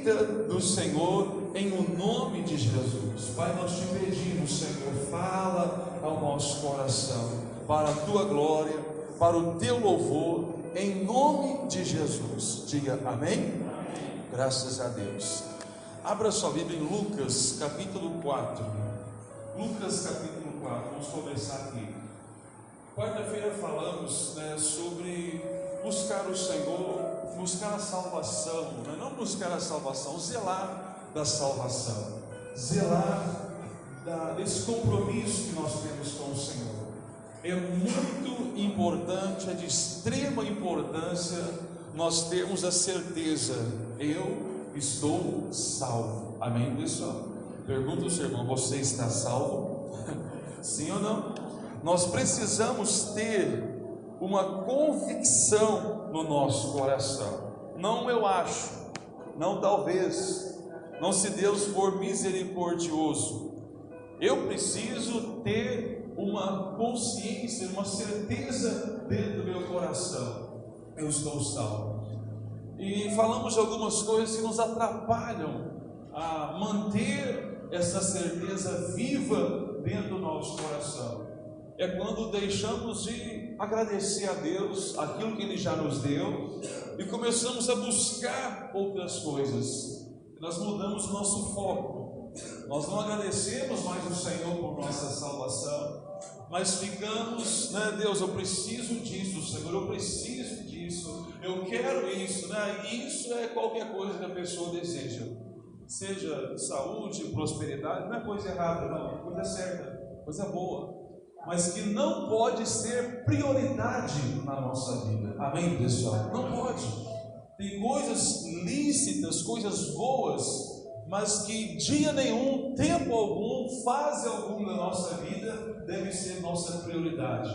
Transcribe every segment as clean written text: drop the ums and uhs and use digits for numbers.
aceita do Senhor em o nome de Jesus. Pai, nós te pedimos, Senhor, fala ao nosso coração, para a tua glória, para o teu louvor, em nome de Jesus. Diga amém? Graças a Deus. Abra sua Bíblia em Lucas capítulo 4. Lucas capítulo 4, vamos começar aqui. Quarta-feira falamos sobre buscar o Senhor, buscar a salvação, não buscar a salvação, zelar da salvação, zelar desse compromisso que nós temos com o Senhor. É muito importante, é de extrema importância nós termos a certeza: eu estou salvo. Amém, pessoal? Pergunta ao seu irmão: você está salvo? Sim ou não? Nós precisamos ter uma convicção no nosso coração. Não eu acho, não talvez, não se Deus for misericordioso. Eu preciso ter uma consciência, uma certeza dentro do meu coração: eu estou salvo. E falamos de algumas coisas que nos atrapalham a manter essa certeza viva dentro do nosso coração. É quando deixamos de agradecer a Deus aquilo que Ele já nos deu e começamos a buscar outras coisas. Nós mudamos o nosso foco. Nós não agradecemos mais o Senhor por nossa salvação, mas ficamos, Deus, eu preciso disso, Senhor, eu preciso disso, eu quero isso, E isso é qualquer coisa que a pessoa deseja, seja saúde, prosperidade. Não é coisa errada, não, é coisa certa, coisa boa, mas que não pode ser prioridade na nossa vida. Amém, pessoal? Não pode. Tem coisas lícitas, coisas boas, mas que dia nenhum, tempo algum, fase alguma da nossa vida deve ser nossa prioridade.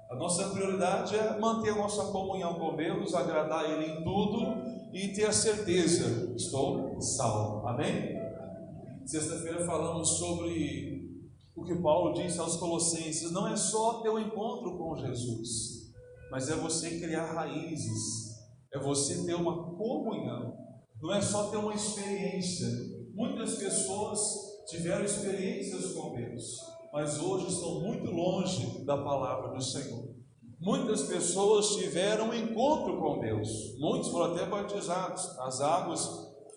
A nossa prioridade é manter a nossa comunhão com Deus, agradar Ele em tudo e ter a certeza: estou salvo. Amém? Sexta-feira falamos sobre o que Paulo disse aos Colossenses: não é só ter um encontro com Jesus, mas é você criar raízes, é você ter uma comunhão, não é só ter uma experiência. Muitas pessoas tiveram experiências com Deus, mas hoje estão muito longe da palavra do Senhor. Muitas pessoas tiveram um encontro com Deus, muitos foram até batizados nas águas,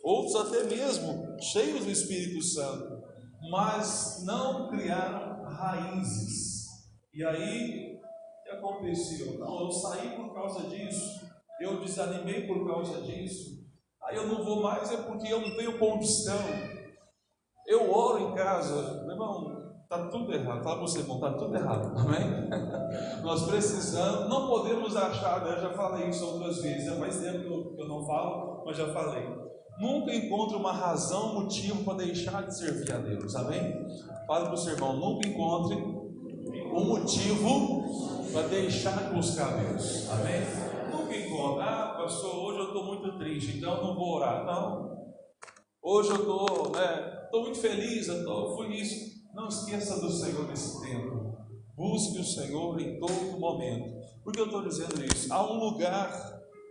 outros até mesmo cheios do Espírito Santo, mas não criaram raízes. E aí, o que aconteceu? Não, eu saí por causa disso, eu desanimei por causa disso, aí eu não vou mais, é porque eu não tenho condição. Eu oro em casa, meu irmão, está tudo errado. Fala para você, irmão, está tudo errado, amém? Nós precisamos, não podemos achar, eu já falei isso outras vezes, faz tempo que eu não falo, mas já falei. Nunca encontre uma razão, motivo para deixar de servir a Deus, amém? Fala para o seu irmão: nunca encontre um motivo para deixar de buscar a Deus, amém? Nunca encontre: pastor, hoje eu estou muito triste, então eu não vou orar. Não, hoje eu estou muito feliz, fui isso. Não esqueça do Senhor nesse tempo. Busque o Senhor em todo momento. Por que eu estou dizendo isso? Há um lugar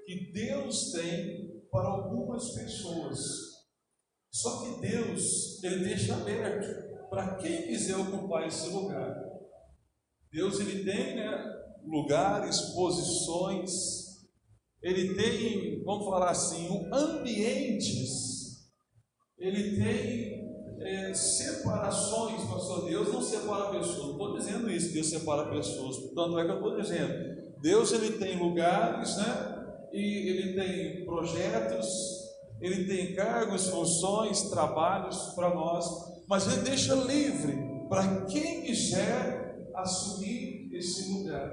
que Deus tem para algumas pessoas, só que Deus, Ele deixa aberto para quem quiser ocupar esse lugar. Deus, Ele tem lugares, posições, Ele tem, vamos falar assim, ambientes, Ele tem separações. Pastor, Deus não separa pessoas. Não estou dizendo isso, Deus separa pessoas, tanto é que eu estou dizendo, Deus, Ele tem lugares, e Ele tem projetos, Ele tem cargos, funções, trabalhos para nós, mas Ele deixa livre para quem quiser assumir esse lugar,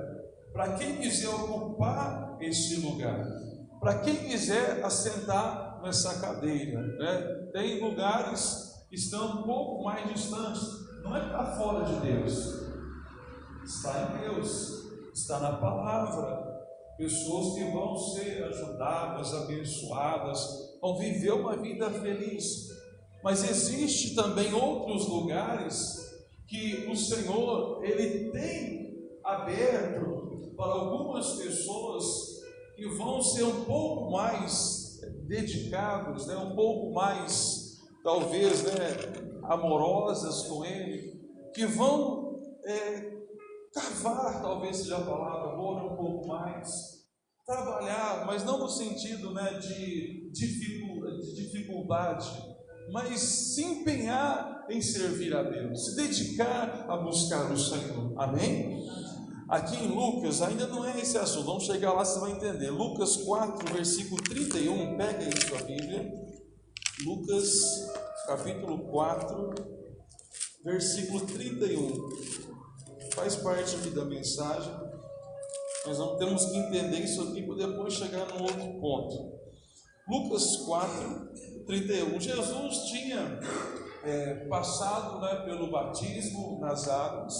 para quem quiser ocupar esse lugar, para quem quiser assentar nessa cadeira, Tem lugares que estão um pouco mais distantes, não é para fora de Deus, está em Deus, está na palavra. Pessoas que vão ser ajudadas, abençoadas, vão viver uma vida feliz. Mas existe também outros lugares que o Senhor, Ele tem aberto para algumas pessoas que vão ser um pouco mais dedicadas, né, um pouco mais, talvez, amorosas com Ele, que vão cavar, talvez seja a palavra boa, um pouco mais, trabalhar, mas não no sentido de dificuldade, mas se empenhar em servir a Deus, se dedicar a buscar o Senhor, amém? Aqui em Lucas, ainda não é esse assunto, vamos chegar lá, você vai entender. Lucas 4, versículo 31, pega aí sua Bíblia. Lucas, capítulo 4, versículo 31. Faz parte aqui da mensagem. Nós temos que entender isso aqui para depois chegar num outro ponto. Lucas 4, 31. Jesus tinha passado pelo batismo nas águas,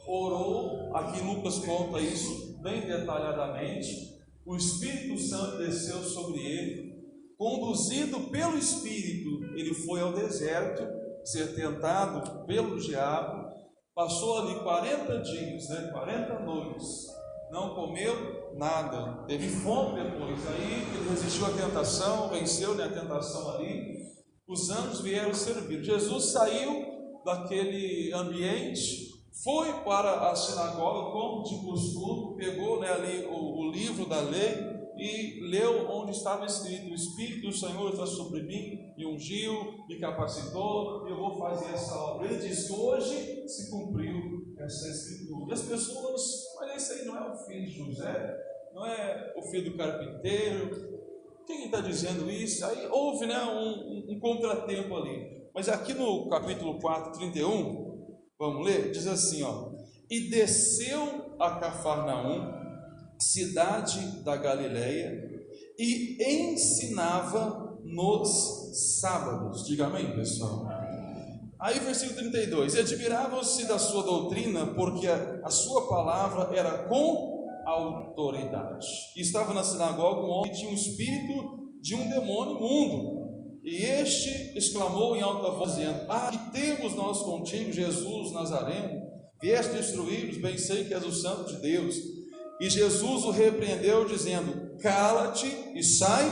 orou, aqui Lucas conta isso bem detalhadamente. O Espírito Santo desceu sobre ele, conduzido pelo Espírito, ele foi ao deserto, ser tentado pelo diabo, passou ali 40 dias, 40 noites, não comeu nada, teve fome depois, aí ele resistiu à tentação, venceu a tentação ali, os anos vieram servir. Jesus saiu daquele ambiente, foi para a sinagoga, como de costume, pegou ali o livro da lei e leu onde estava escrito: o Espírito do Senhor está sobre mim, me ungiu, me capacitou, eu vou fazer essa obra. Ele disse que hoje se cumpriu essa escritura. E as pessoas, mas esse aí não é o filho de José, não é o filho do carpinteiro, quem está dizendo isso? Aí houve um contratempo ali. Mas aqui no capítulo 4, 31, vamos ler, diz assim, e desceu a Cafarnaum, cidade da Galileia, e ensinava nos sábados. Diga amém, pessoal. Aí versículo 32, e admiravam-se da sua doutrina, porque a sua palavra era com autoridade. E estava na sinagoga um homem que tinha um espírito de um demônio imundo, e este exclamou em alta voz, dizendo: que temos nós contigo, Jesus Nazareno? Vieste destruí-los, bem sei que és o Santo de Deus. E Jesus o repreendeu, dizendo: cala-te e sai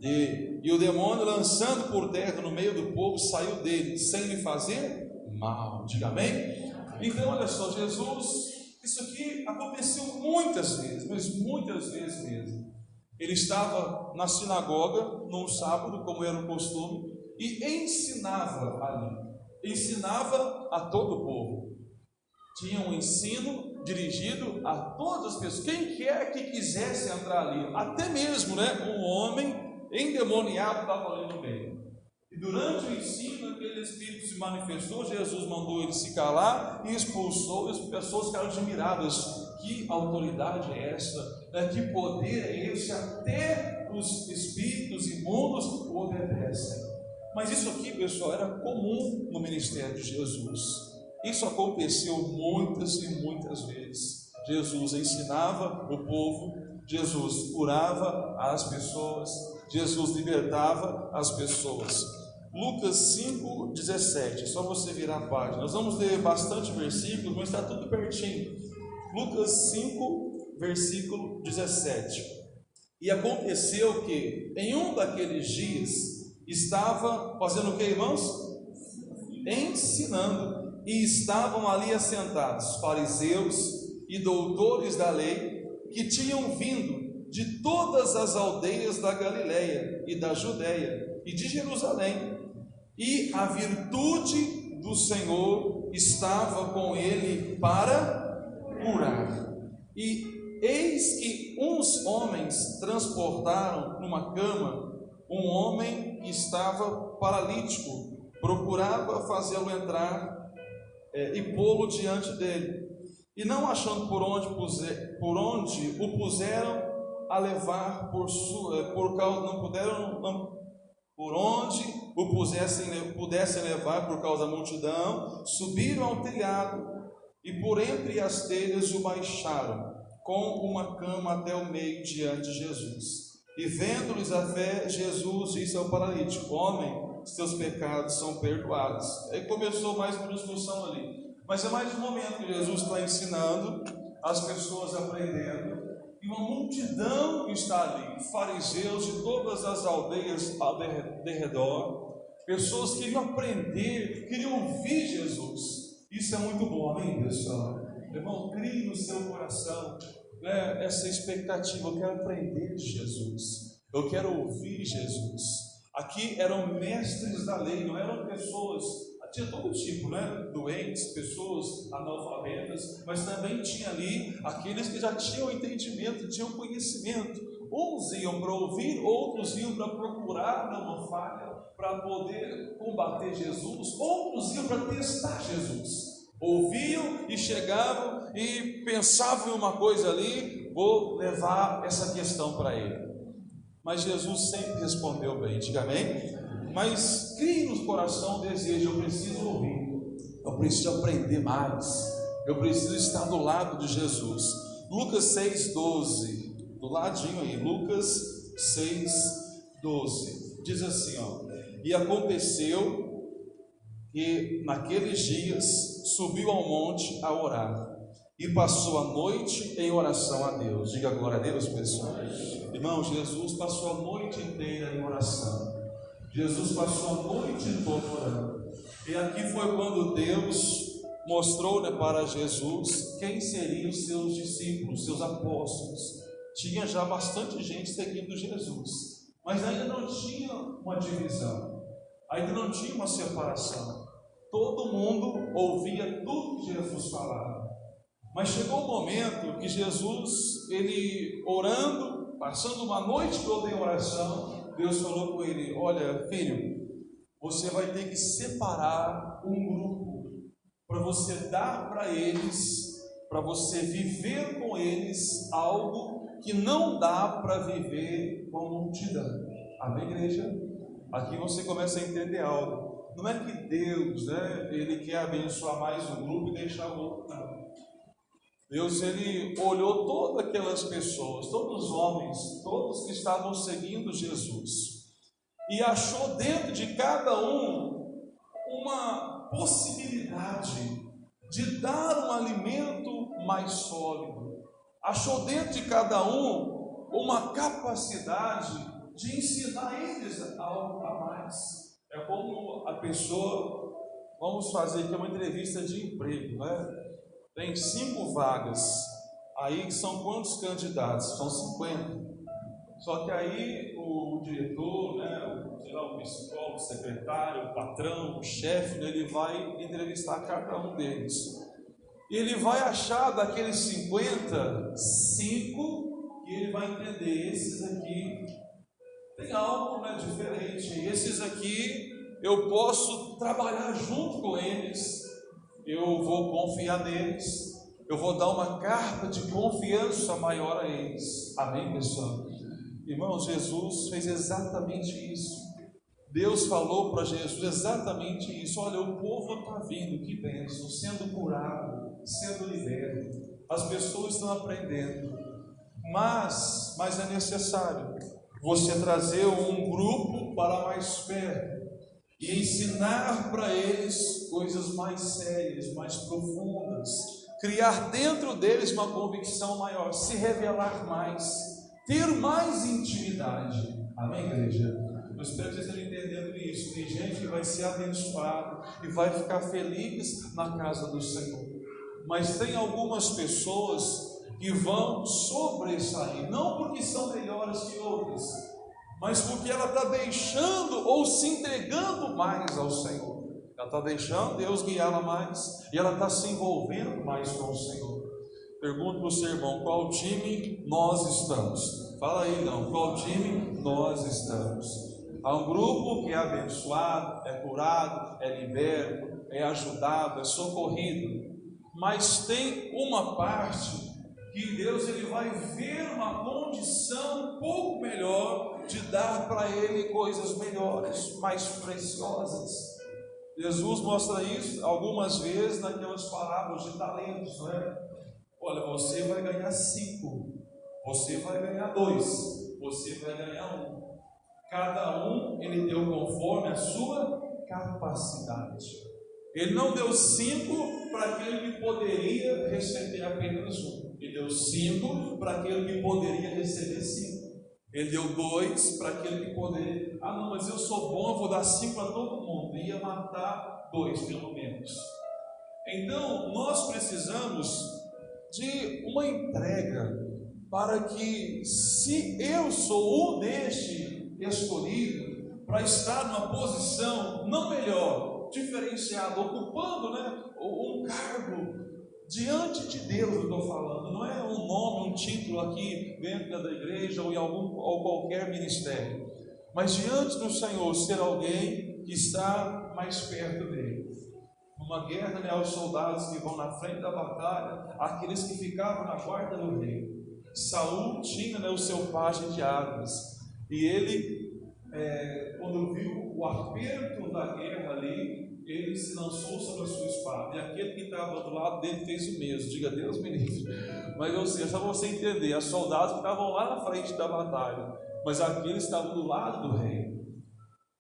dele. E o demônio, lançando por terra no meio do povo, saiu dele, sem lhe fazer mal. Diga amém? Então, olha só, Jesus, isso aqui aconteceu muitas vezes, mas muitas vezes mesmo. Ele estava na sinagoga, num sábado, como era o costume, e ensinava ali, ensinava a todo o povo. Tinha um ensino dirigido a todas as pessoas, quem quer que quisesse entrar ali, até mesmo um homem endemoniado estava ali no meio. E durante o ensino, aquele espírito se manifestou, Jesus mandou ele se calar e expulsou, e as pessoas ficaram admiradas. Que autoridade é essa? Que poder é esse? Até os espíritos imundos obedecem. Mas isso aqui, pessoal, era comum no ministério de Jesus. Isso aconteceu muitas e muitas vezes. Jesus ensinava o povo, Jesus curava as pessoas, Jesus libertava as pessoas. Lucas 5, 17, só você virar a página. Nós vamos ler bastante versículos, mas está tudo pertinho. Lucas 5, versículo 17. E aconteceu que em um daqueles dias estava fazendo o que, irmãos? Ensinando. E estavam ali assentados fariseus e doutores da lei, que tinham vindo de todas as aldeias da Galileia e da Judéia e de Jerusalém. E a virtude do Senhor estava com ele para curar. E eis que uns homens transportaram numa cama um homem que estava paralítico, procurava fazê-lo entrar e pô-lo diante dele, e não achando por onde o puseram a levar por onde o pudessem levar por causa da multidão, subiram ao telhado e por entre as telhas o baixaram com uma cama até o meio diante de Jesus. E vendo-lhes a fé, Jesus disse ao paralítico: homem, seus pecados são perdoados. Aí começou mais uma discussão ali, mas é mais um momento que Jesus está ensinando, as pessoas aprendendo, e uma multidão que está ali, fariseus de todas as aldeias ao redor, pessoas que queriam aprender, queriam ouvir Jesus. Isso é muito bom, amém, pessoal? Irmão, crie no seu coração, né, essa expectativa. Eu quero aprender de Jesus, eu quero ouvir Jesus. Aqui eram mestres da lei, não eram pessoas, tinha todo tipo, né? Doentes, pessoas analfabetas, mas também tinha ali aqueles que já tinham entendimento, tinham conhecimento. Uns iam para ouvir, outros iam para procurar uma falha, para poder combater Jesus, outros iam para testar Jesus. Ouviam e chegavam e pensavam em uma coisa ali, vou levar essa questão para ele. Mas Jesus sempre respondeu bem, diga amém? Mas crie no coração o desejo, eu preciso ouvir, eu preciso aprender mais, eu preciso estar do lado de Jesus. Lucas 6,12, do ladinho aí, Lucas 6,12, diz assim, ó: e aconteceu que naqueles dias subiu ao monte a orar, e passou a noite em oração a Deus. Diga glória a Deus, pessoal. Irmão, Jesus passou a noite inteira em oração. Jesus passou a noite toda orando. E aqui foi quando Deus mostrou, né, para Jesus quem seriam os seus discípulos, seus apóstolos. Tinha já bastante gente seguindo Jesus, mas ainda não tinha uma divisão, ainda não tinha uma separação. Todo mundo ouvia tudo que Jesus falava. Mas chegou o momento que Jesus, ele orando, passando uma noite toda em oração, Deus falou com ele: olha, filho, você vai ter que separar um grupo para você dar para eles, para você viver com eles algo que não dá para viver com a multidão. Amém, igreja? Aqui você começa a entender algo. Não é que Deus, né, ele quer abençoar mais um grupo e deixar o outro, não. Deus, ele olhou todas aquelas pessoas, todos os homens, todos que estavam seguindo Jesus, e achou dentro de cada um uma possibilidade de dar um alimento mais sólido. Achou dentro de cada um uma capacidade de ensinar eles algo a mais. É como a pessoa, vamos fazer aqui uma entrevista de emprego, né? Tem 5 vagas, aí são quantos candidatos? São 50. Só que aí o diretor, né, o psicólogo, o secretário, o patrão, o chefe, né, ele vai entrevistar cada um deles. E ele vai achar daqueles 50, 5 que ele vai entender: esses aqui tem algo, né, diferente, esses aqui eu posso trabalhar junto com eles, eu vou confiar neles, eu vou dar uma carta de confiança maior a eles. Amém, pessoal? Irmãos, Jesus fez exatamente isso. Deus falou para Jesus exatamente isso: olha, o povo está vindo, que bênção, sendo curado, sendo liberto, as pessoas estão aprendendo, mas é necessário você trazer um grupo para mais perto e ensinar para eles coisas mais sérias, mais profundas, criar dentro deles uma convicção maior, se revelar mais, ter mais intimidade. Amém, igreja? Eu espero que vocês estejam entendendo isso. Tem gente que vai ser abençoada e vai ficar feliz na casa do Senhor, mas tem algumas pessoas que vão sobressair, não porque são melhores que outras, mas porque ela está deixando ou se entregando mais ao Senhor. Ela está deixando Deus guiá-la mais, e ela está se envolvendo mais com o Senhor. Pergunto para o seu irmão: qual time nós estamos? Fala aí, não, qual time nós estamos? Há um grupo que é abençoado, é curado, é liberto, é ajudado, é socorrido, mas tem uma parte que Deus, ele vai ver uma condição um pouco melhor de dar para ele coisas melhores, mais preciosas. Jesus mostra isso algumas vezes naquelas parábolas de talentos, não é? Olha, você vai ganhar 5, você vai ganhar 2, você vai ganhar 1. Cada um ele deu conforme a sua capacidade. Ele não deu 5 para aquele que poderia receber apenas 1. Ele deu 5 para aquele que poderia receber 5. Ele deu 2 para aquele que poderia. Ah, não, mas eu sou bom, eu vou dar 5 para todo mundo. Ia matar 2 pelo menos. Então, nós precisamos de uma entrega para que, se eu sou um deste escolhido, para estar numa posição não melhor, diferenciada, ocupando, um cargo diante de Deus, eu estou falando, não é um nome, um título aqui dentro da igreja ou em algum ou qualquer ministério, mas diante do Senhor, ser alguém que está mais perto dele. Numa guerra, os soldados que vão na frente da batalha, aqueles que ficavam na guarda do rei. Saul tinha o seu pajem de armas, e ele, quando viu o aperto da guerra ali, ele se lançou sobre a sua espada, e aquele que estava do lado dele fez o mesmo. Diga, Deus me livre. Mas ou seja, só para você entender, os soldados que estavam lá na frente da batalha, mas aqueles estavam do lado do rei.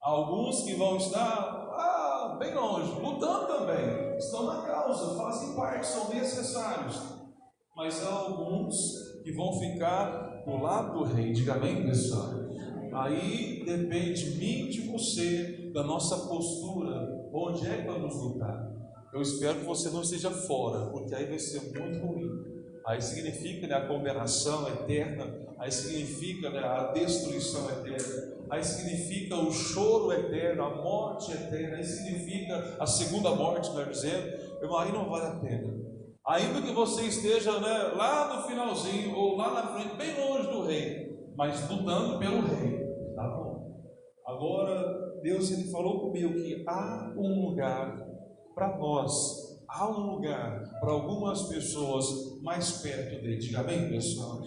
Alguns que vão estar bem longe, lutando também, estão na causa, fazem parte, são necessários, mas há alguns que vão ficar do lado do rei. Diga amém, pessoal? Aí depende de mim, de você, da nossa postura, onde é que vamos lutar. Eu espero que você não esteja fora, porque aí vai ser muito ruim. Aí significa a condenação eterna, aí significa a destruição eterna, aí significa o choro eterno, a morte eterna, aí significa a segunda morte, melhor dizendo. Irmão, aí não vale a pena. Ainda que você esteja lá no finalzinho, ou lá na frente, bem longe do rei, mas lutando pelo rei, tá bom? Agora, Deus ele falou comigo que há um lugar para nós, há um lugar para algumas pessoas mais perto dele. Diga amém, pessoal?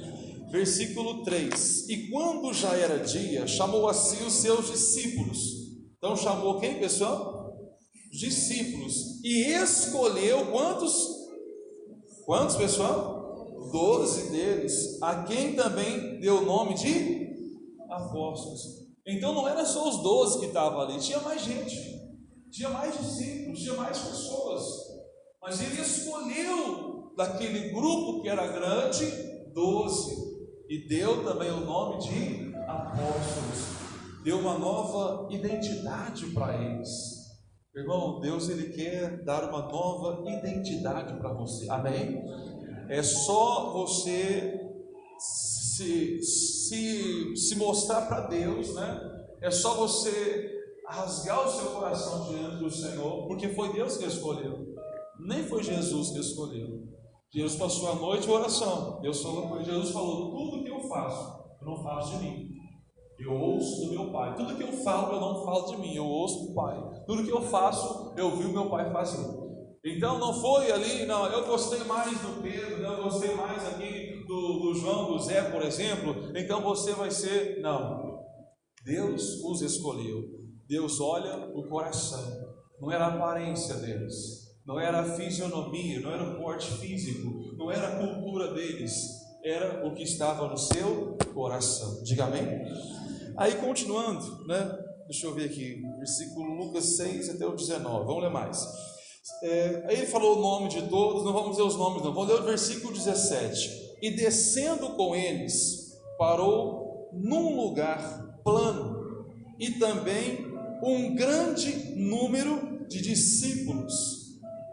Versículo 3: E quando já era dia, chamou a si os seus discípulos. Então chamou quem, pessoal? Discípulos. E escolheu quantos, pessoal? 12 deles, a quem também deu o nome de apóstolos. Então não era só os 12 que estavam ali, tinha mais gente, tinha mais discípulos, tinha mais pessoas, mas ele escolheu daquele grupo que era grande 12 e deu também o nome de apóstolos, deu uma nova identidade para eles. Irmão, Deus ele quer dar uma nova identidade para você, amém? É só você se mostrar para Deus, É só você rasgar o seu coração diante do Senhor, porque foi Deus que escolheu, nem foi Jesus que escolheu. Jesus passou a noite em oração. Jesus falou: tudo que eu faço, eu não faço de mim, eu ouço do meu Pai. Tudo que eu falo, eu não falo de mim, eu ouço do Pai. Tudo que eu faço, eu vi o meu Pai fazer. Então não foi ali, não, eu gostei mais do Pedro, eu gostei mais aqui do João, do Zé, por exemplo, então você vai ser. Não, Deus os escolheu. Deus olha o coração, não era a aparência deles, não era a fisionomia, não era o porte físico, não era a cultura deles, era o que estava no seu coração. Diga amém? Aí continuando, deixa eu ver aqui, versículo Lucas 6 até o 19, vamos ler mais. Aí ele falou o nome de todos, não vamos ler os nomes não, vamos ler o versículo 17. E descendo com eles, parou num lugar plano, e também um grande número de discípulos,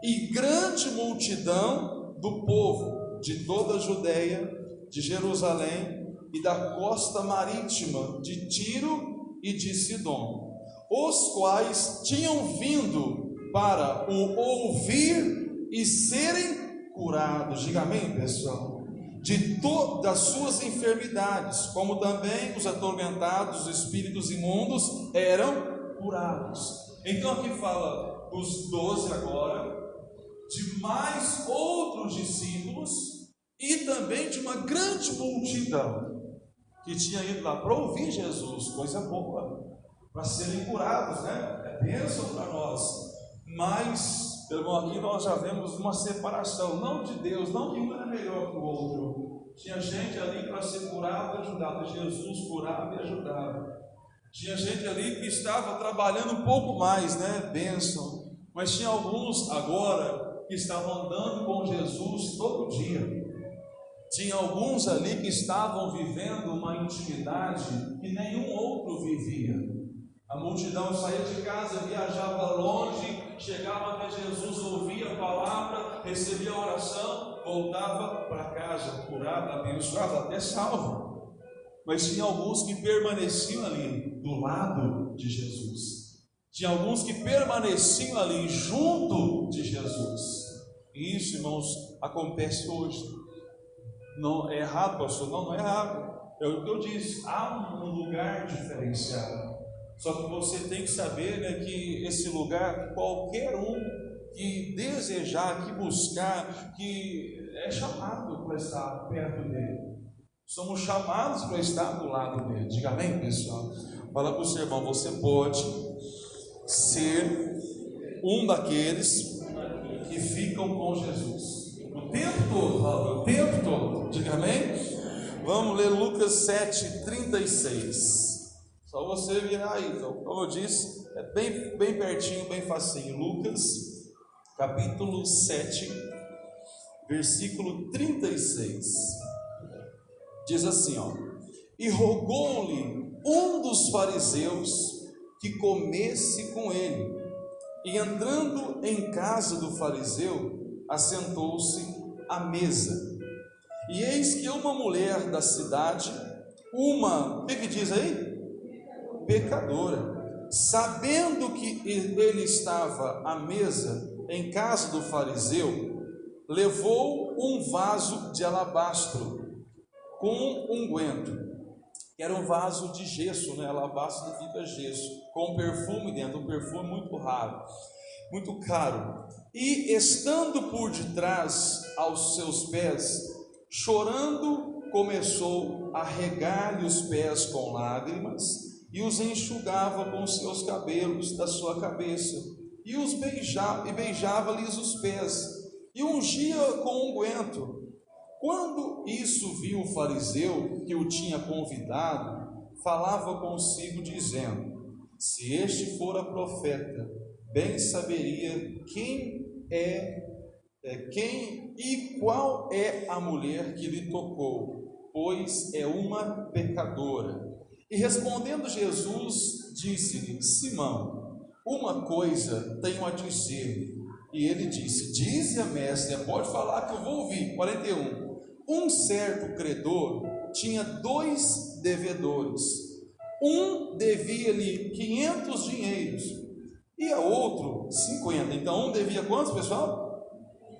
e grande multidão do povo de toda a Judeia, de Jerusalém e da costa marítima de Tiro e de Sidom, os quais tinham vindo para o ouvir e serem curados. Diga amém, pessoal? De todas as suas enfermidades, como também os atormentados, os espíritos imundos eram curados. Então aqui fala dos 12 agora, de mais outros discípulos e também de uma grande multidão que tinha ido lá para ouvir Jesus, coisa boa, para serem curados, é bênção para nós. Mas, irmão, aqui nós já vemos uma separação, não de Deus, não que um era melhor que o outro. Tinha gente ali para ser curado e ajudado, Jesus curava e ajudava. Tinha gente ali que estava trabalhando um pouco mais, bênção. Mas tinha alguns agora que estavam andando com Jesus todo dia. Tinha alguns ali que estavam vivendo uma intimidade que nenhum outro vivia. A multidão saía de casa, viajava longe, chegava até Jesus, ouvia a palavra, recebia a oração, voltava para casa, curado, abençoado, até salvo. Mas tinha alguns que permaneciam ali, do lado de Jesus. Tinha alguns que permaneciam ali, junto de Jesus. E isso, irmãos, acontece hoje. Não é errado, pastor? Não é errado. É o que eu disse, há um lugar diferenciado. Só que você tem que saber, né, que esse lugar, qualquer um que desejar, que buscar, que é chamado para estar perto dele. Somos chamados para estar do lado dele. Diga amém, pessoal? Fala para o seu irmão, você pode ser um daqueles que ficam com Jesus o tempo todo, o tempo todo. Diga amém? Vamos ler Lucas 7:36. Só você virar aí, então, como eu disse, é bem pertinho, bem facinho. Lucas, capítulo 7, versículo 36. Diz assim, ó: e rogou-lhe um dos fariseus que comesse com ele. E entrando em casa do fariseu, assentou-se à mesa. E eis que uma mulher da cidade, o que diz aí? Pecadora, sabendo que ele estava à mesa em casa do fariseu, levou um vaso de alabastro com unguento, que era um vaso de gesso, né? Alabastro significa gesso, com perfume dentro, um perfume muito raro, muito caro. E estando por detrás aos seus pés, chorando, começou a regar-lhe os pés com lágrimas, e os enxugava com os seus cabelos da sua cabeça, e os beijava-lhes os pés, e ungia com unguento. Quando isso viu o fariseu que o tinha convidado, falava consigo dizendo: se este fora profeta, bem saberia quem e qual é a mulher que lhe tocou, pois é uma pecadora. E respondendo Jesus, disse-lhe: Simão, uma coisa tenho a dizer. E ele disse: dize a mestre, pode falar que eu vou ouvir. 41. Um certo credor tinha 2 devedores. Um devia-lhe 500 dinheiros e a outro 50. Então um devia quantos, pessoal?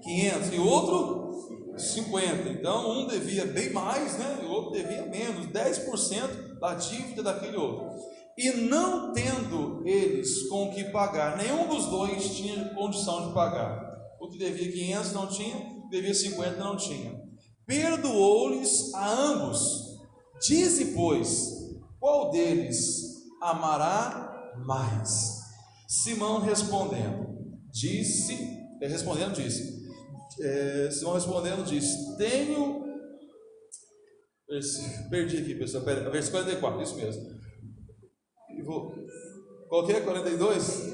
500. E o outro 50. Então um devia bem mais, né? E o outro devia menos, 10% da dívida daquele outro. E não tendo eles com o que pagar, nenhum dos dois tinha condição de pagar. O que devia 500 não tinha, devia 50 não tinha. Perdoou-lhes a ambos. Dize, pois, qual deles amará mais? Simão respondendo disse, tenho, perdi aqui, pessoal, versículo 44, isso mesmo. Qual que é? 42?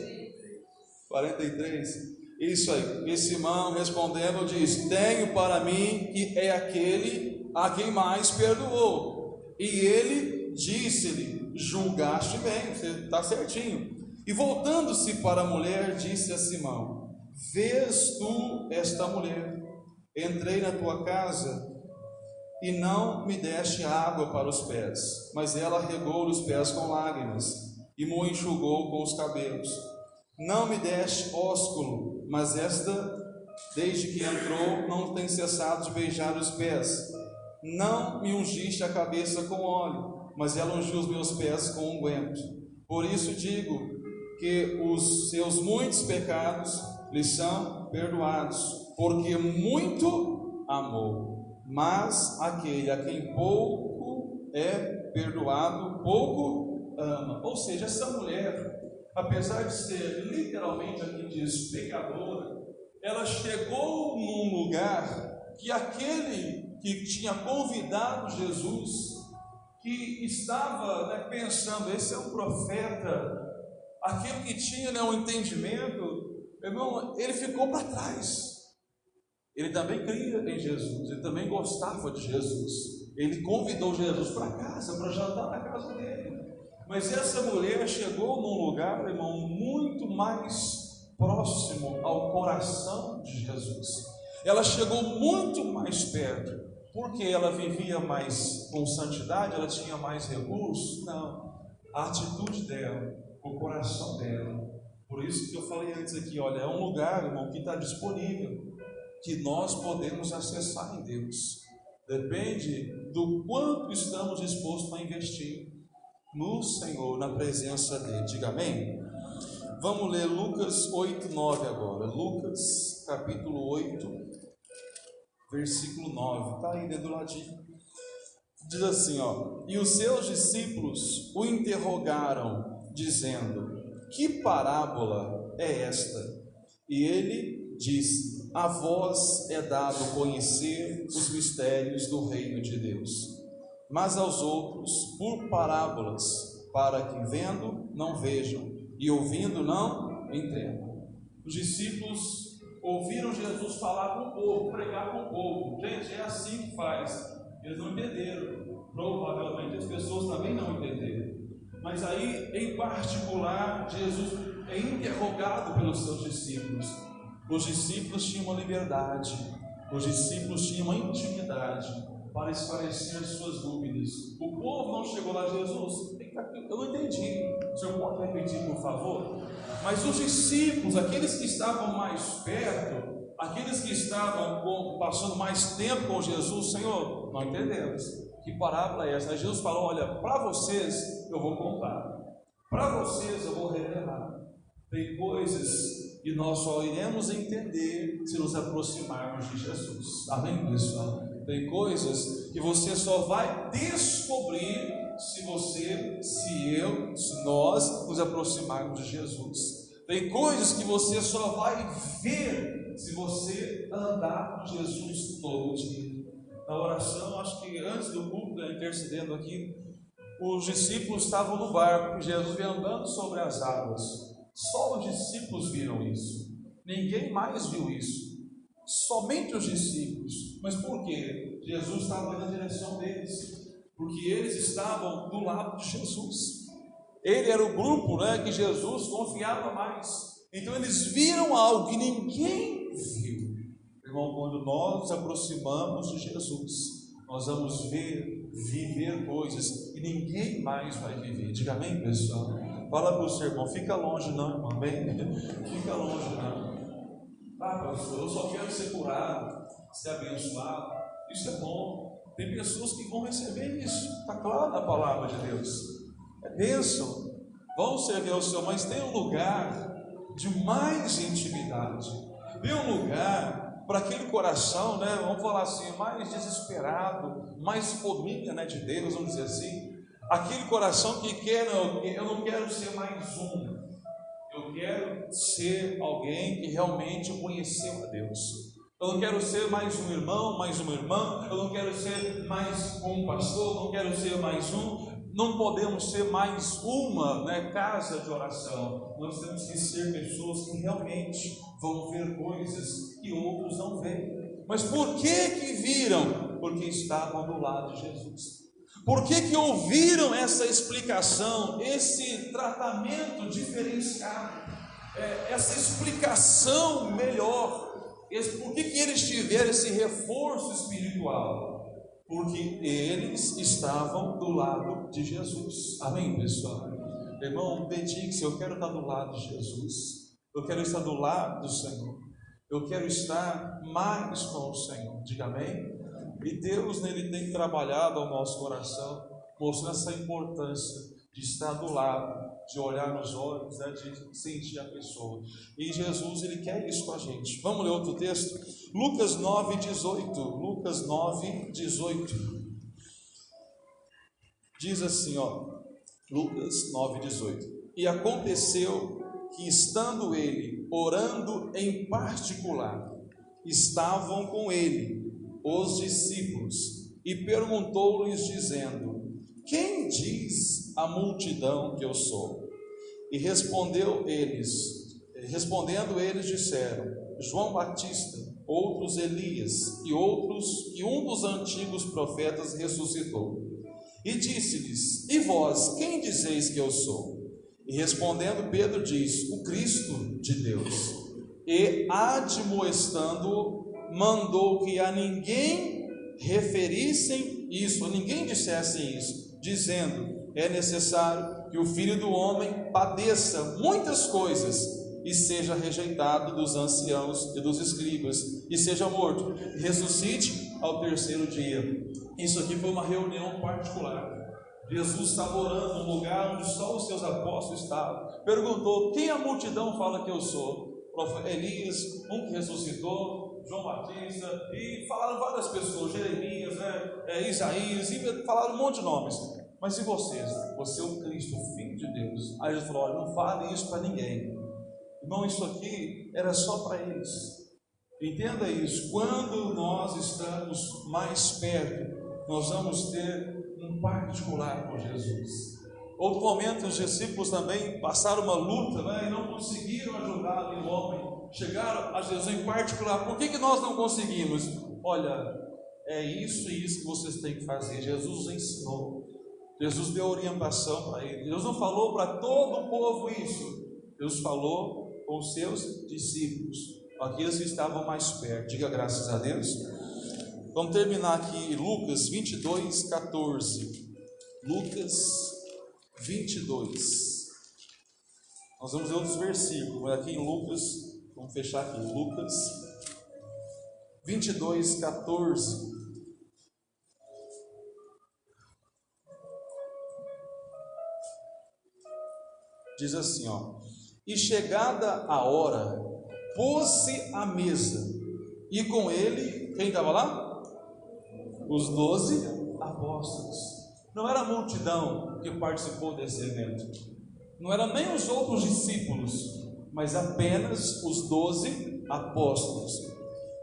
43? Isso aí. E Simão respondendo diz: tenho para mim que é aquele a quem mais perdoou. E ele disse-lhe: julgaste bem, você está certinho. E voltando-se para a mulher, disse a Simão: vês tu esta mulher? Entrei na tua casa e não me deste água para os pés, mas ela regou os pés com lágrimas e me enxugou com os cabelos. Não me deste ósculo, mas esta, desde que entrou, não tem cessado de beijar os pés. Não me ungiste a cabeça com óleo, mas ela ungiu os meus pés com unguento. Por isso digo que os seus muitos pecados lhe são perdoados, porque muito amou. Mas aquele a quem pouco é perdoado, pouco ama. Ou seja, essa mulher, apesar de ser literalmente, aqui diz, pecadora, ela chegou num lugar que aquele que tinha convidado Jesus, que estava, né, pensando, esse é um profeta, aquele que tinha, né, um entendimento, irmão, ele ficou para trás. Ele também cria em Jesus, ele também gostava de Jesus. Ele convidou Jesus para casa, para jantar na casa dele. Mas essa mulher chegou num lugar, irmão, muito mais próximo ao coração de Jesus. Ela chegou muito mais perto, porque ela vivia mais com santidade, ela tinha mais recursos? Não, a atitude dela, o coração dela. Por isso que eu falei antes aqui, olha, é um lugar, irmão, que está disponível, que nós podemos acessar em Deus. Depende do quanto estamos dispostos a investir no Senhor, na presença dele. Diga amém? Vamos ler Lucas 8:9 agora. Lucas capítulo 8, versículo 9. Está aí dentro do ladinho. Diz assim, ó: e os seus discípulos o interrogaram, dizendo: que parábola é esta? E ele disse: a vós é dado conhecer os mistérios do reino de Deus, mas aos outros por parábolas, para que vendo não vejam e ouvindo não entendam. Os discípulos ouviram Jesus falar com o povo, pregar com o povo. Gente, é assim que faz. Eles não entenderam. Provavelmente as pessoas também não entenderam. Mas aí, em particular, Jesus é interrogado pelos seus discípulos. Os discípulos tinham uma liberdade, os discípulos tinham uma intimidade para esclarecer suas dúvidas. O povo não chegou lá: Jesus, eu não entendi, o senhor pode repetir, por favor? Mas os discípulos, aqueles que estavam mais perto, aqueles que estavam passando mais tempo com Jesus: Senhor, não entendemos, que parábola é essa? Aí Jesus falou: olha, para vocês eu vou contar, para vocês eu vou revelar. Tem coisas que nós só iremos entender se nos aproximarmos de Jesus. Amém, pessoal? Tem coisas que você só vai descobrir se nós nos aproximarmos de Jesus. Tem coisas que você só vai ver se você andar com Jesus todo dia. Na oração, acho que antes do culto, intercedendo aqui, os discípulos estavam no barco, Jesus veio andando sobre as águas. Só os discípulos viram isso, ninguém mais viu isso, somente os discípulos. Mas por quê? Jesus estava na direção deles, porque eles estavam do lado de Jesus. Ele era o grupo, que Jesus confiava mais. Então eles viram algo que ninguém viu. Irmão, quando nós nos aproximamos de Jesus, nós vamos viver coisas que ninguém mais vai viver. Diga amém, pessoal? Fala para o seu irmão: fica longe não, irmão, amém? Fica longe não. Ah, pastor, eu só quero ser curado, ser abençoado. Isso é bom. Tem pessoas que vão receber isso, está claro na palavra de Deus. É bênção. Vão servir ao Senhor, mas tem um lugar de mais intimidade. Tem um lugar para aquele coração, vamos falar assim, mais desesperado, mais fominha, de Deus, vamos dizer assim. Aquele coração que quer, eu não quero ser mais um, eu quero ser alguém que realmente conheceu a Deus. Eu não quero ser mais um irmão, mais uma irmã, eu não quero ser mais um pastor, não quero ser mais um. Não podemos ser mais uma casa de oração. Nós temos que ser pessoas que realmente vão ver coisas que outros não veem. Mas por que viram? Porque estavam do lado de Jesus. Por que ouviram essa explicação, esse tratamento diferenciado, essa explicação melhor? Por que eles tiveram esse reforço espiritual? Porque eles estavam do lado de Jesus. Amém, pessoal? Irmão, dedique-se. Eu quero estar do lado de Jesus, eu quero estar do lado do Senhor, eu quero estar mais com o Senhor. Diga amém? E Deus, Ele tem trabalhado ao nosso coração, mostrando essa importância de estar do lado, de olhar nos olhos, de sentir a pessoa. E Jesus, Ele quer isso com a gente. Vamos ler outro texto? Lucas 9:18. Lucas 9:18. Diz assim, Lucas 9:18. E aconteceu que, estando ele orando em particular, estavam com ele os discípulos, e perguntou-lhes, dizendo: quem diz a multidão que eu sou? E respondendo eles disseram: João Batista. outros Elias, e outros que um dos antigos profetas ressuscitou. E disse-lhes: E vós, quem dizeis que eu sou? E respondendo Pedro diz: O Cristo de Deus. E admoestando, mandou que a ninguém referissem isso, a ninguém dissessem isso, dizendo: É necessário que o Filho do Homem padeça muitas coisas e seja rejeitado dos anciãos e dos escribas, e seja morto, e ressuscite ao terceiro dia. Isso aqui foi uma reunião particular. Jesus estava orando num lugar onde só os seus apóstolos estavam. Perguntou: quem a multidão fala que eu sou? Elias, um que ressuscitou, João Batista, e falaram várias pessoas, Jeremias, Isaías, e falaram um monte de nomes. Mas e vocês? Você é o Cristo, o Filho de Deus. Aí Jesus falou: olha, não fale isso para ninguém. Irmão, isso aqui era só para eles. Entenda isso. Quando nós estamos mais perto, nós vamos ter um particular com Jesus. Outro momento, os discípulos também passaram uma luta, e não conseguiram ajudar ali o homem. Chegaram a Jesus em particular: por que nós não conseguimos? Olha, é isso e isso que vocês têm que fazer. Jesus ensinou, Jesus deu orientação para ele. Deus não falou para todo o povo isso. Deus falou com os seus discípulos, aqueles que estavam mais perto. Diga graças a Deus. Vamos terminar aqui Lucas 22, 14. Lucas 22. Nós vamos ver outros versículos, mas aqui em Lucas, vamos fechar aqui, Lucas 22, 14. Diz assim, e chegada a hora, pôs-se à mesa, e com ele, quem estava lá? Os 12 apóstolos. Não era a multidão que participou desse evento, não eram nem os outros discípulos, mas apenas os 12 apóstolos.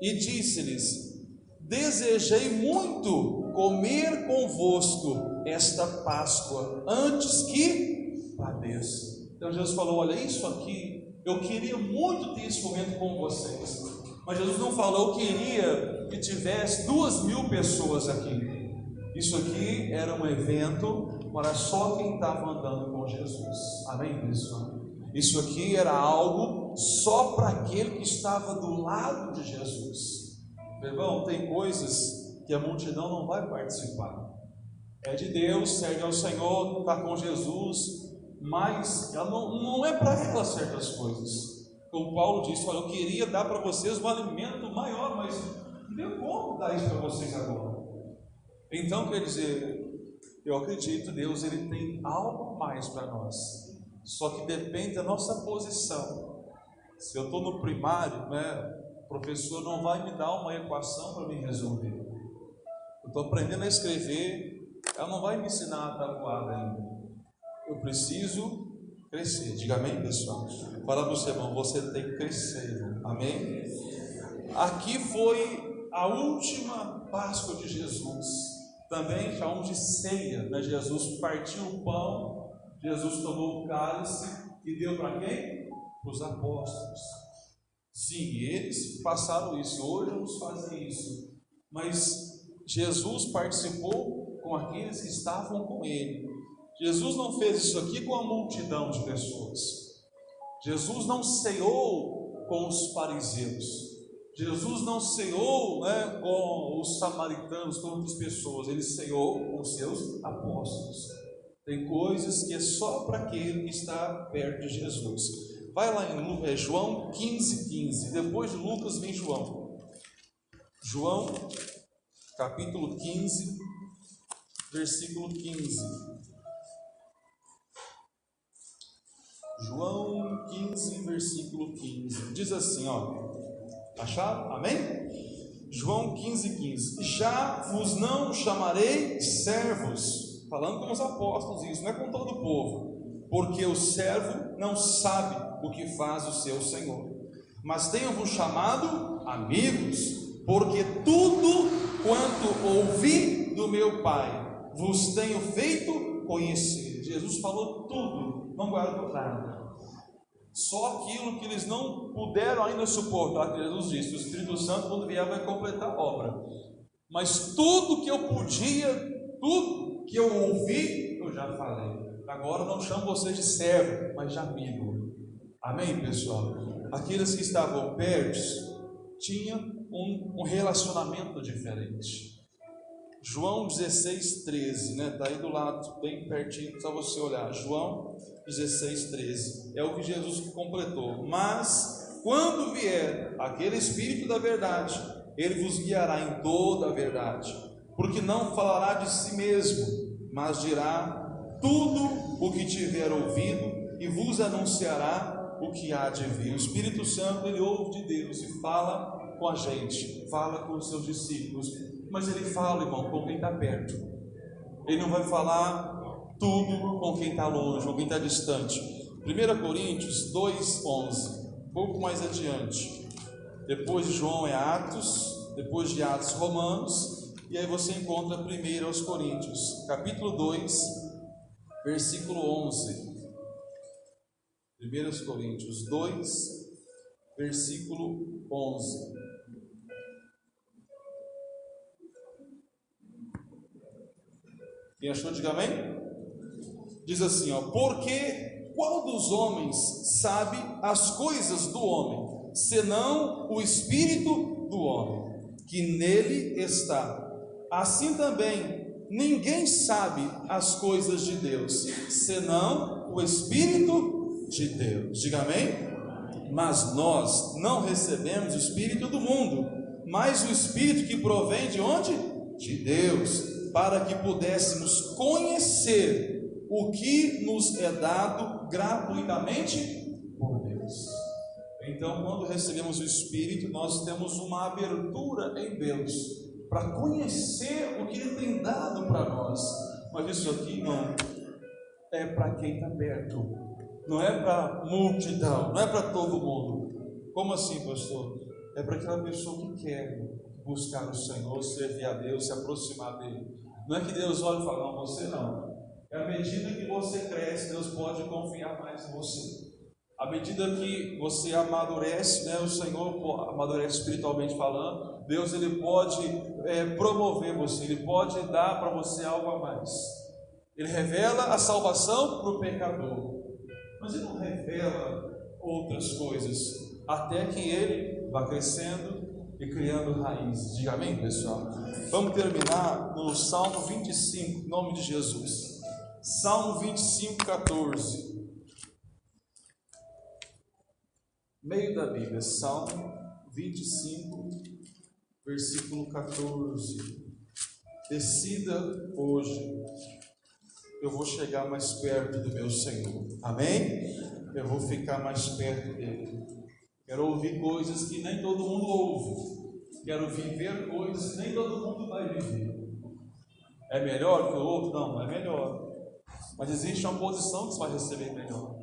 E disse-lhes: desejei muito comer convosco esta Páscoa, antes que padeça. Então Jesus falou: olha, isso aqui, eu queria muito ter esse momento com vocês, mas Jesus não falou: eu queria que tivesse 2.000 pessoas aqui. Isso aqui era um evento para só quem estava andando com Jesus. Amém, pessoal? Isso aqui era algo só para aquele que estava do lado de Jesus. Irmão, tem coisas que a multidão não vai participar. É de Deus, serve ao Senhor, está com Jesus, mas ela não é para ela certas coisas. Como Paulo disse: olha, eu queria dar para vocês um alimento maior, mas não tem como dar isso para vocês agora. Então, quer dizer, eu acredito, Deus ele tem algo mais para nós, só que depende da nossa posição. Se eu estou no primário, o professor não vai me dar uma equação para me resolver. Eu estou aprendendo a escrever, ela não vai me ensinar a tabuada ainda. Eu preciso crescer. Diga amém, pessoal? Fala para o seu irmão: você tem que crescer, irmão. Amém? Aqui foi a última Páscoa de Jesus. Também chamamos de ceia, Jesus partiu o pão, Jesus tomou o cálice e deu para quem? Para os apóstolos. Sim, eles passaram isso, hoje vamos fazer isso, mas Jesus participou com aqueles que estavam com ele. Jesus não fez isso aqui com a multidão de pessoas. Jesus não ceou com os fariseus. Jesus não ceou com os samaritanos, com outras pessoas. Ele ceou com os seus apóstolos. Tem coisas que é só para aquele que está perto de Jesus. Vai lá em João 15:15. Depois de Lucas vem João. João capítulo 15, versículo 15. João 15, versículo 15. Diz assim, acharam? Amém? João 15:15. Já vos não chamarei servos, falando com os apóstolos, isso não é com todo o povo, porque o servo não sabe o que faz o seu senhor, mas tenho-vos chamado amigos, porque tudo quanto ouvi do meu Pai vos tenho feito conhecer. Jesus falou tudo, não guardou nada. Só aquilo que eles não puderam ainda suportar, que Jesus disse: o Espírito Santo, quando vier, vai completar a obra. Mas tudo que eu podia, tudo que eu ouvi, eu já falei. Agora não chamo vocês de servo, mas de amigo. Amém, pessoal? Aqueles que estavam perto tinham um relacionamento diferente. João 16:13, né? Está aí do lado, bem pertinho, só você olhar. João 16:13 é o que Jesus completou. Mas quando vier aquele Espírito da verdade, ele vos guiará em toda a verdade, porque não falará de si mesmo, mas dirá tudo o que tiver ouvido e vos anunciará o que há de vir. O Espírito Santo, ele ouve de Deus e fala com a gente, fala com os seus discípulos, mas ele fala, irmão, com quem está perto. Ele não vai falar tudo com quem está longe, com quem está distante. 1 Coríntios 2:11, um pouco mais adiante. Depois de João é Atos, depois de Atos, Romanos, e aí você encontra 1 aos Coríntios, capítulo 2, versículo 11. 1 Coríntios 2, versículo 11. Quem achou, diga amém? Diz assim, ó: porque qual dos homens sabe as coisas do homem, senão o Espírito do homem, que nele está? Assim também, ninguém sabe as coisas de Deus, senão o Espírito de Deus. Diga amém? Mas nós não recebemos o Espírito do mundo, mas o Espírito que provém de onde? De Deus, para que pudéssemos conhecer o que nos é dado gratuitamente por Deus. Então, quando recebemos o Espírito, nós temos uma abertura em Deus para conhecer o que Ele tem dado para nós. Mas isso aqui, irmão, é para quem está perto, não é para a multidão, não é para todo mundo. Como assim, pastor? É para aquela pessoa que quer buscar o Senhor, servir a Deus, se aproximar dEle. Não é que Deus olha e fala, não, você não. É à medida que você cresce, Deus pode confiar mais em você. À medida que você amadurece, né, o Senhor amadurece espiritualmente falando, Deus ele pode promover você, Ele pode dar para você algo a mais. Ele revela a salvação para o pecador, mas Ele não revela outras coisas, até que Ele vá crescendo e criando raízes. Diga amém, pessoal? Vamos terminar no Salmo 25, em nome de Jesus. Salmo 25, 14. Meio da Bíblia, Salmo 25, versículo 14. Decida hoje, eu vou chegar mais perto do meu Senhor. Amém? Eu vou ficar mais perto dele. Quero ouvir coisas que nem todo mundo ouve. Quero viver coisas que nem todo mundo vai viver. É melhor que o outro? Não, não é melhor. Mas existe uma posição que você vai receber melhor.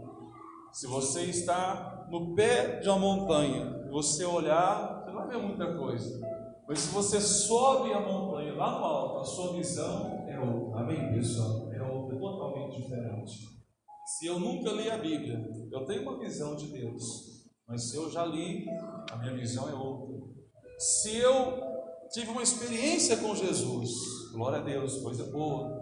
Se você está no pé de uma montanha, e você olhar, você não vai ver muita coisa. Mas se você sobe a montanha lá no alto, a sua visão é outra. Amém, pessoal? É outra, totalmente diferente. Se eu nunca li a Bíblia, eu tenho uma visão de Deus. Mas se eu já li, a minha visão é outra. Se eu tive uma experiência com Jesus, glória a Deus, coisa boa.